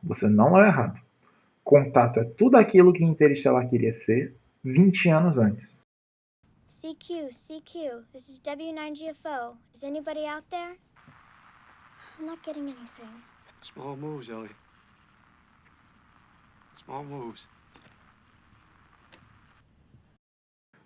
você não é errado. Contato é tudo aquilo que Interestelar queria ser 20 anos antes. CQ, CQ, this is W9GFO. Is anybody out there? I'm not getting anything. Small moves, Ellie. Small moves.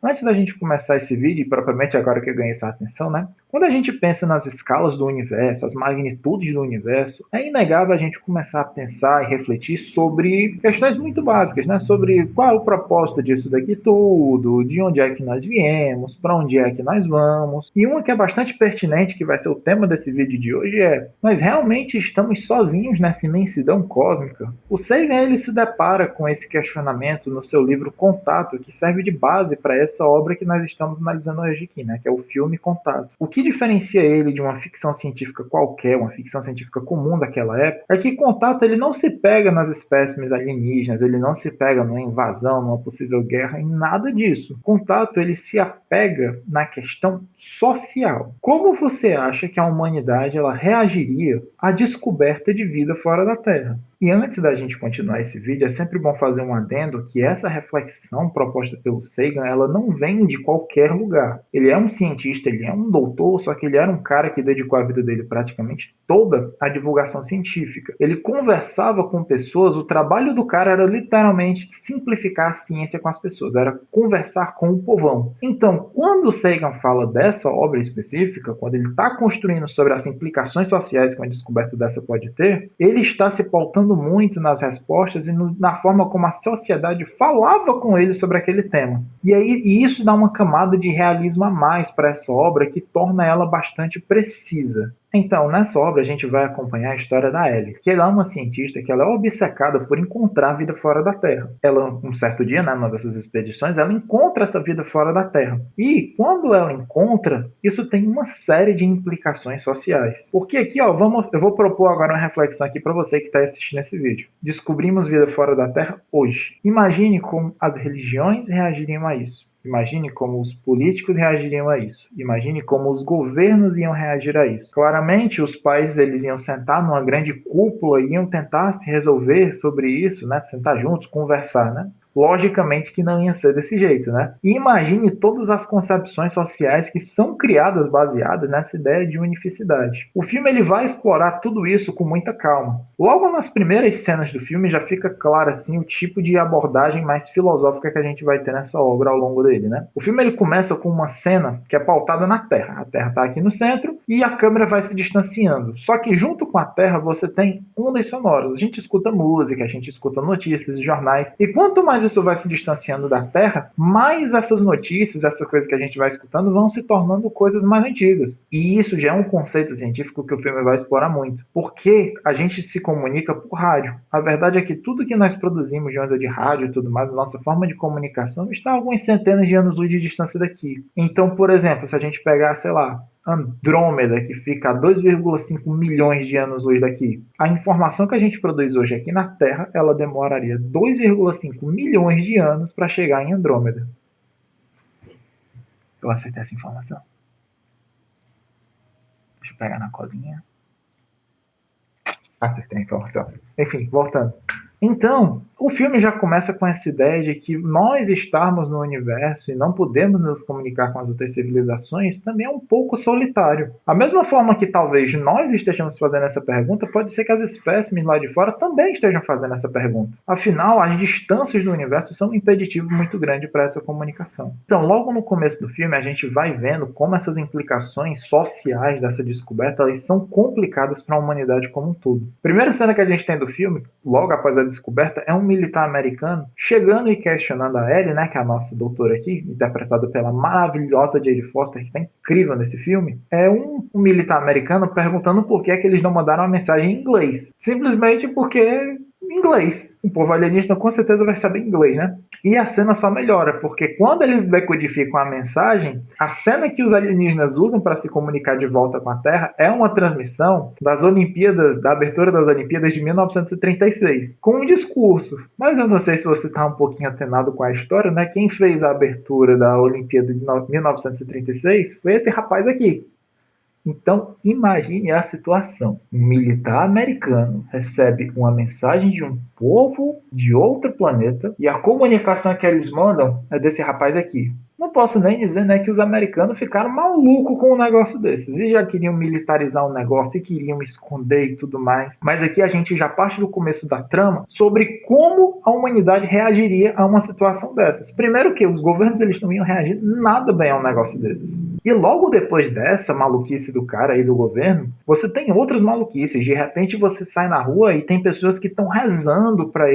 Antes da gente começar esse vídeo, e propriamente agora que eu ganhei essa atenção, né? Quando a gente pensa nas escalas do universo, as magnitudes do universo, é inegável a gente começar a pensar e refletir sobre questões muito básicas, né? Sobre qual é o propósito disso daqui tudo, de onde é que nós viemos, para onde é que nós vamos. E uma que é bastante pertinente, que vai ser o tema desse vídeo de hoje, é: nós realmente estamos sozinhos nessa imensidão cósmica? O Sagan, ele se depara com esse questionamento no seu livro Contato, que serve de base para essa obra que nós estamos analisando hoje aqui, né? Que é o filme Contato. O que diferencia ele de uma ficção científica qualquer, uma ficção científica comum daquela época, é que Contato ele não se pega nas espécimes alienígenas, ele não se pega numa invasão, numa possível guerra, em nada disso. Contato ele se apega na questão social. Como você acha que a humanidade ela reagiria à descoberta de vida fora da Terra? E antes da gente continuar esse vídeo, é sempre bom fazer um adendo que essa reflexão proposta pelo Sagan, ela não vem de qualquer lugar. Ele é um cientista, ele é um doutor, só que ele era um cara que dedicou a vida dele praticamente toda à divulgação científica. Ele conversava com pessoas, o trabalho do cara era literalmente simplificar a ciência com as pessoas, era conversar com o povão. Então, quando o Sagan fala dessa obra específica, quando ele está construindo sobre as implicações sociais que uma descoberta dessa pode ter, ele está se pautando muito nas respostas e na forma como a sociedade falava com ele sobre aquele tema. E isso dá uma camada de realismo a mais para essa obra que torna ela bastante precisa. Então, nessa obra a gente vai acompanhar a história da Ellie, que ela é uma cientista que ela é obcecada por encontrar vida fora da Terra. Ela, um certo dia, numa dessas expedições, ela encontra essa vida fora da Terra. E quando ela encontra, isso tem uma série de implicações sociais. Porque aqui, ó, eu vou propor agora uma reflexão aqui para você que está assistindo esse vídeo. Descobrimos vida fora da Terra hoje. Imagine como as religiões reagiriam a isso. Imagine como os políticos reagiriam a isso. Imagine como os governos iam reagir a isso. Claramente, os países eles iam sentar numa grande cúpula e iam tentar se resolver sobre isso, né? Sentar juntos, conversar, né? Logicamente que não ia ser desse jeito, né? E imagine todas as concepções sociais que são criadas baseadas nessa ideia de unificidade. O filme ele vai explorar tudo isso com muita calma. Logo nas primeiras cenas do filme já fica claro assim o tipo de abordagem mais filosófica que a gente vai ter nessa obra ao longo dele, né? O filme ele começa com uma cena que é pautada na Terra. A Terra está aqui no centro e a câmera vai se distanciando. Só que junto com a Terra você tem ondas sonoras. A gente escuta música, a gente escuta notícias, jornais. E quanto mais isso vai se distanciando da Terra, mais essas notícias, essas coisas que a gente vai escutando vão se tornando coisas mais antigas. E isso já é um conceito científico que o filme vai explorar muito. Porque a gente se comunica por rádio. A verdade é que tudo que nós produzimos de onda de rádio e tudo mais, a nossa forma de comunicação está a algumas centenas de anos-luz de distância daqui. Então, por exemplo, se a gente pegar, sei lá, Andrômeda, que fica a 2,5 milhões de anos-luz daqui. A informação que a gente produz hoje aqui na Terra, ela demoraria 2,5 milhões de anos para chegar em Andrômeda. Eu acertei essa informação. Deixa eu pegar na colinha. Acertei a informação. Enfim, voltando. Então, o filme já começa com essa ideia de que nós estarmos no universo e não podemos nos comunicar com as outras civilizações também é um pouco solitário. A mesma forma que talvez nós estejamos fazendo essa pergunta, pode ser que as espécimes lá de fora também estejam fazendo essa pergunta. Afinal, as distâncias do universo são um impeditivo muito grande para essa comunicação. Então, logo no começo do filme, a gente vai vendo como essas implicações sociais dessa descoberta elas são complicadas para a humanidade como um todo. A primeira cena que a gente tem do filme, logo após a descoberta, é um militar americano chegando e questionando a Ellie, né, que é a nossa doutora aqui, interpretada pela maravilhosa Jodie Foster, que tá incrível nesse filme. É um militar americano perguntando por que é que eles não mandaram uma mensagem em inglês. Simplesmente porque inglês. O povo alienígena com certeza vai saber inglês, né? E a cena só melhora, porque quando eles decodificam a mensagem, a cena que os alienígenas usam para se comunicar de volta com a Terra é uma transmissão das Olimpíadas, da abertura das Olimpíadas de 1936, com um discurso. Mas eu não sei se você está um pouquinho atenado com a história, né? Quem fez a abertura da Olimpíada de 1936 foi esse rapaz aqui. Então, imagine a situação. Um militar americano recebe uma mensagem de um povo de outro planeta e a comunicação que eles mandam é desse rapaz aqui. Não posso nem dizer, né, que os americanos ficaram malucos com um negócio desses e já queriam militarizar o negócio e queriam esconder e tudo mais. Mas aqui a gente já parte do começo da trama sobre como a humanidade reagiria a uma situação dessas. Primeiro que os governos eles não iam reagir nada bem a um negócio desses. E logo depois dessa maluquice do cara aí do governo, você tem outras maluquices. De repente você sai na rua e tem pessoas que estão rezando para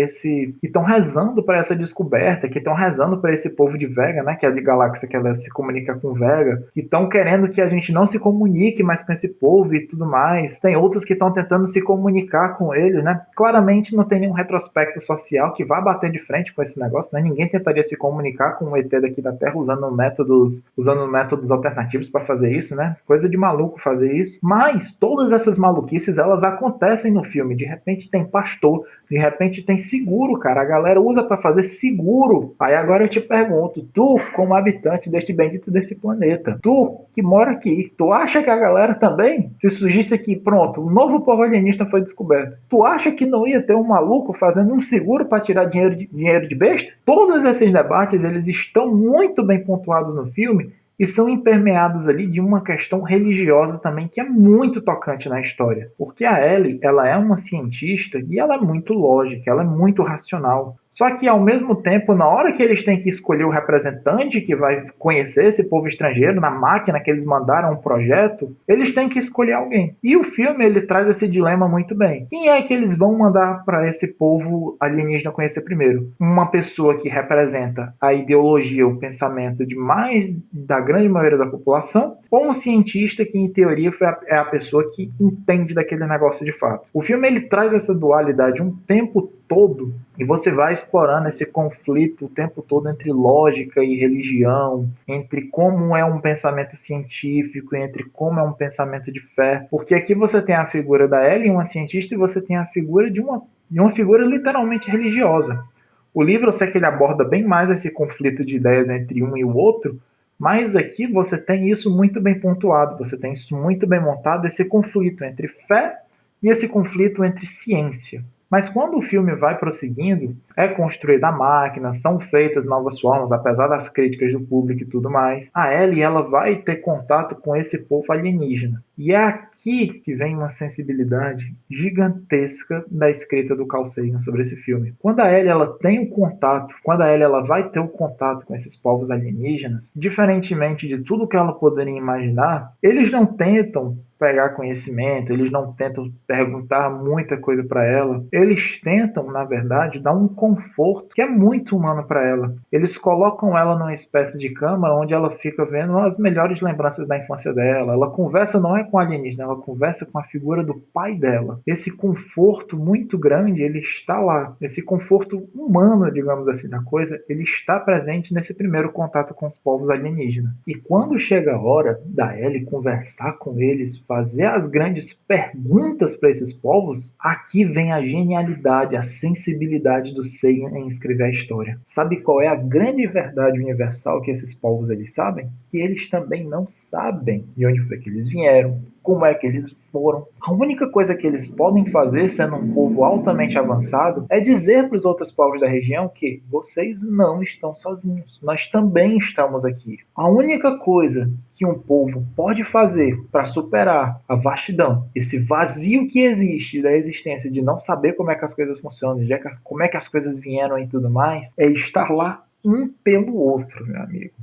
essa descoberta, que estão rezando para esse povo de Vega, né, que é de galáxia que ela se comunica com Vega, que estão querendo que a gente não se comunique mais com esse povo e tudo mais. Tem outros que estão tentando se comunicar com ele, né? Claramente não tem nenhum retrospecto social que vá bater de frente com esse negócio, né? Ninguém tentaria se comunicar com o ET daqui da Terra usando métodos alternativos para fazer isso, né? Coisa de maluco fazer isso. Mas todas essas maluquices, elas acontecem no filme. De repente tem pastor, de repente tem seguro, cara. A galera usa para fazer seguro. Aí agora eu te pergunto, tu, como habitante deste bendito desse planeta, tu que mora aqui, tu acha que a galera também, se surgisse aqui, pronto, um novo povo alienígena foi descoberto, tu acha que não ia ter um maluco fazendo um seguro para tirar dinheiro de besta? Todos esses debates, eles estão muito bem pontuados no filme e são impermeados ali de uma questão religiosa também que é muito tocante na história. Porque a Ellie, ela é uma cientista e ela é muito lógica, ela é muito racional. Só que, ao mesmo tempo, na hora que eles têm que escolher o representante que vai conhecer esse povo estrangeiro, na máquina que eles mandaram um projeto, eles têm que escolher alguém. E o filme, ele traz esse dilema muito bem. Quem é que eles vão mandar para esse povo alienígena conhecer primeiro? Uma pessoa que representa a ideologia, o pensamento de mais da grande maioria da população, ou um cientista que, em teoria, é a pessoa que entende daquele negócio de fato. O filme, ele traz essa dualidade um tempo todo e você vai explorando esse conflito o tempo todo entre lógica e religião, entre como é um pensamento científico, entre como é um pensamento de fé. Porque aqui você tem a figura da Ellie, uma cientista, e você tem a figura de uma figura literalmente religiosa. O livro eu sei que ele aborda bem mais esse conflito de ideias entre um e o outro, mas aqui você tem isso muito bem pontuado, você tem isso muito bem montado, esse conflito entre fé e esse conflito entre ciência. Mas quando o filme vai prosseguindo, é construída a máquina, são feitas novas formas, apesar das críticas do público e tudo mais. A Ellie, ela vai ter contato com esse povo alienígena. E é aqui que vem uma sensibilidade gigantesca da escrita do Carl Sagan sobre esse filme. Quando a Ellie, ela tem o contato, quando a Ellie, ela vai ter o contato com esses povos alienígenas, diferentemente de tudo que ela poderia imaginar, eles não tentam pegar conhecimento, eles não tentam perguntar muita coisa para ela. Eles tentam, na verdade, dar um conforto que é muito humano para ela. Eles colocam ela numa espécie de cama onde ela fica vendo as melhores lembranças da infância dela. Ela conversa não é com a alienígena, ela conversa com a figura do pai dela. Esse conforto muito grande, ele está lá. Esse conforto humano, digamos assim, da coisa, ele está presente nesse primeiro contato com os povos alienígenas. E quando chega a hora da Ellie conversar com eles, fazer as grandes perguntas para esses povos, aqui vem a genialidade, a sensibilidade do Sagan em escrever a história. Sabe qual é a grande verdade universal que esses povos eles sabem? Que eles também não sabem de onde foi que eles vieram, como é que eles foram. A única coisa que eles podem fazer, sendo um povo altamente avançado, é dizer para os outros povos da região que vocês não estão sozinhos. Nós também estamos aqui. A única coisa que um povo pode fazer para superar a vastidão, esse vazio que existe da existência de não saber como é que as coisas funcionam, como é que as coisas vieram e tudo mais, é estar lá um pelo outro, meu amigo.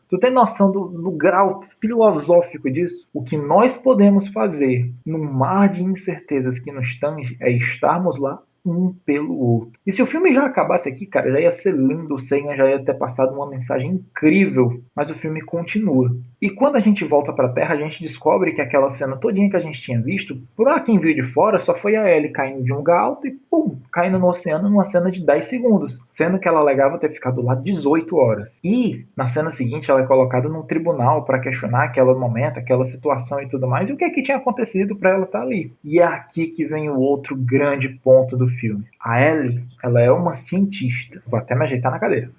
Tu tem noção do grau filosófico disso? O que nós podemos fazer no mar de incertezas que nos tange é estarmos lá um pelo outro. E se o filme já acabasse aqui, cara, já ia ser lindo, o Sagan já ia ter passado uma mensagem incrível, mas o filme continua. E quando a gente volta pra Terra, a gente descobre que aquela cena todinha que a gente tinha visto, por quem viu de fora, só foi a Ellie caindo de um lugar alto e pum, caindo no oceano numa cena de 10 segundos, sendo que ela alegava ter ficado lá 18 horas. E na cena seguinte ela é colocada num tribunal para questionar aquele momento, aquela situação e tudo mais, e o que é que tinha acontecido para ela estar ali. E é aqui que vem o outro grande ponto do filme. A Ellie, ela é uma cientista. Vou até me ajeitar na cadeira.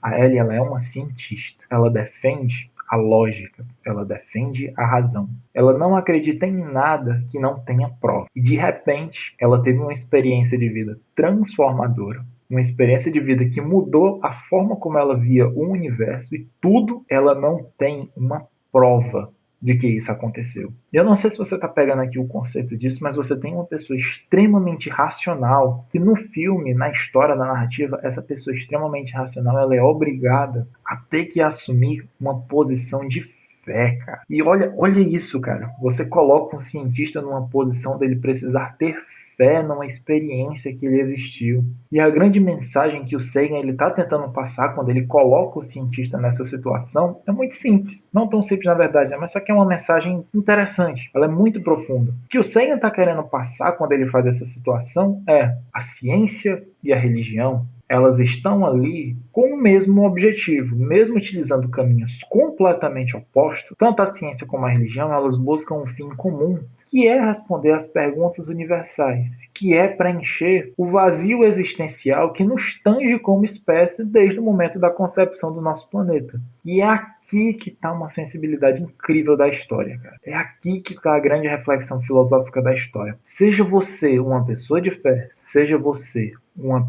A Ellie, ela é uma cientista. Ela defende a lógica, ela defende a razão. Ela não acredita em nada que não tenha prova. E de repente, ela teve uma experiência de vida transformadora. Uma experiência de vida que mudou a forma como ela via o universo e tudo, ela não tem uma prova de que isso aconteceu. E eu não sei se você está pegando aqui o conceito disso, mas você tem uma pessoa extremamente racional, que no filme, na história da narrativa, essa pessoa extremamente racional, ela é obrigada a ter que assumir uma posição de fé, cara. E olha isso, cara. Você coloca um cientista numa posição dele precisar ter fé numa experiência que ele existiu. E a grande mensagem que o Sagan ele está tentando passar quando ele coloca o cientista nessa situação é muito simples. Não tão simples na verdade, né? Mas só que é uma mensagem interessante. Ela é muito profunda. O que o Sagan está querendo passar quando ele faz essa situação é a ciência e a religião, elas estão ali com o mesmo objetivo, mesmo utilizando caminhos completamente opostos, tanto a ciência como a religião, elas buscam um fim comum, que é responder às perguntas universais, que é preencher o vazio existencial que nos tange como espécie desde o momento da concepção do nosso planeta. E é aqui que está uma sensibilidade incrível da história, cara. É aqui que está a grande reflexão filosófica da história. Seja você uma pessoa de fé, seja você uma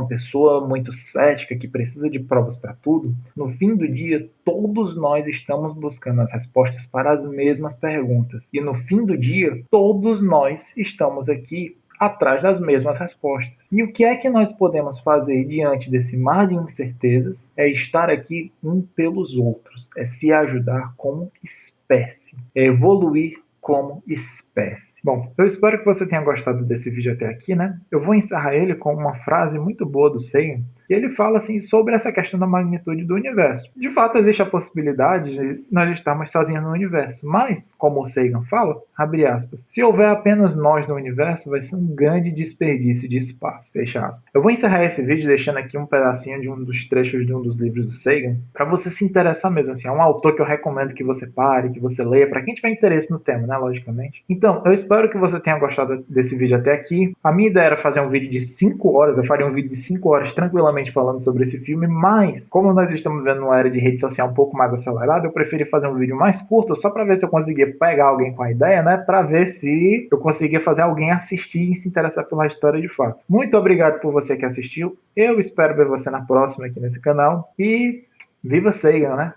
pessoa muito cética que precisa de provas para tudo, no fim do dia, todos nós estamos buscando as respostas para as mesmas perguntas. E no fim do dia, todos nós estamos aqui atrás das mesmas respostas. E o que é que nós podemos fazer diante desse mar de incertezas? É estar aqui um pelos outros, é se ajudar como espécie, é evoluir como espécie. Bom, eu espero que você tenha gostado desse vídeo até aqui, né? Eu vou encerrar ele com uma frase muito boa do Sagan, que ele fala assim sobre essa questão da magnitude do universo. De fato, existe a possibilidade de nós estarmos sozinhos no universo, mas, como o Sagan fala, abre aspas, se houver apenas nós no universo, vai ser um grande desperdício de espaço, fecha aspas. Eu vou encerrar esse vídeo deixando aqui um pedacinho de um dos trechos de um dos livros do Sagan, para você se interessar mesmo, assim, é um autor que eu recomendo que você pare, que você leia, para quem tiver interesse no tema, né, logicamente. Então, eu espero que você tenha gostado desse vídeo até aqui. A minha ideia era fazer um vídeo de 5 horas, eu faria um vídeo de 5 horas tranquilamente falando sobre esse filme, mas como nós estamos vendo uma era de rede social um pouco mais acelerada, eu preferi fazer um vídeo mais curto, só para ver se eu conseguia pegar alguém com a ideia, né, para ver se eu conseguia fazer alguém assistir e se interessar pela história de fato. Muito obrigado por você que assistiu, eu espero ver você na próxima aqui nesse canal, e viva Sagan, né?